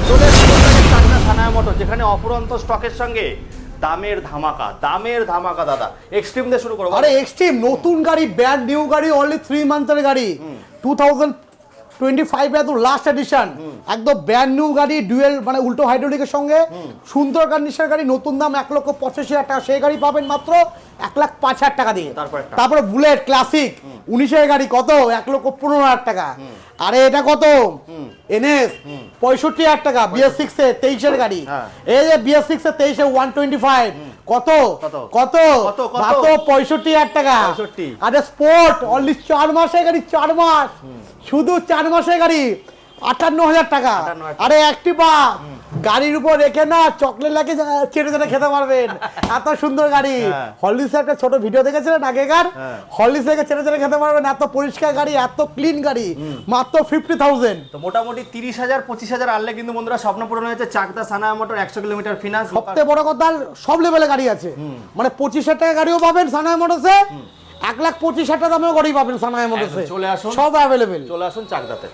চলে এসেছে চাকদা সানায়া মোটর, যেখানে অফুরন্ত স্টকের সঙ্গে দামের ধামাকা দাদা। এক্সট্রিম দিয়ে শুরু করবো। আরে এক্সট্রিম নতুন গাড়ি, ব্র্যান্ড নিউ গাড়ি, অনলি 3 মান্থের গাড়ি, 2025 এর লাস্ট এডিশন, একদম ব্র্যান্ড নিউ গাড়ি, ডুয়েল মানে উল্টো হাইড্রোলিকের সঙ্গে, সুন্দর কন্ডিশনের গাড়ি, নতুন দাম 1,85,000 টাকা। সেই গাড়ি পাবেন মাত্র 1,05,000 টাকা দিয়ে। তারপরে বুলেট ক্লাসিক 19-এর গাড়ি কত 1,15,000 টাকা। আরে এটা কত এনএস 65,000 টাকা, BS6 এর 23-এর গাড়ি। এই যে BS6 এর 23 এ 125 কত কত মাত্র 65,000 টাকা। আরে স্পোর্ট অনলি 4 মাসের গাড়ি, 4 মাস, শুধু 4 মাসের গাড়ি 58,000 টাকা। আরে অ্যাক্টিভা গাড়ির উপর রেখে না চকলেট লাগে চেটে চেটে খেতে পারবেন, এত সুন্দর গাড়ি। হলিসের একটা ছোট ভিডিও দেখেছিলেন আগেকার, হলিস থেকে চেটে চেটে খেতে পারবেন, এত পরিষ্কার গাড়ি, এত ক্লিন গাড়ি, মাত্র 50,000। তো মোটামুটি 30,000 25,000 আনলে কিন্তু বন্ধুরা স্বপ্ন পূরণ হয়েছে। Chakdah Sanaya motor 100 kilometre finance. সবথেকে বড় কথা সব লেভেলের গাড়ি আছে, মানে 25,000 টাকা গাড়িও পাবেন সানায়া মোটরসে, 1,25,000 টাকা দামেও গাড়ি পাবেন সানায়া মোটরসে। চলে আসুন, সব অ্যাভেলেবেল। চলে আসুন চাকদাতে।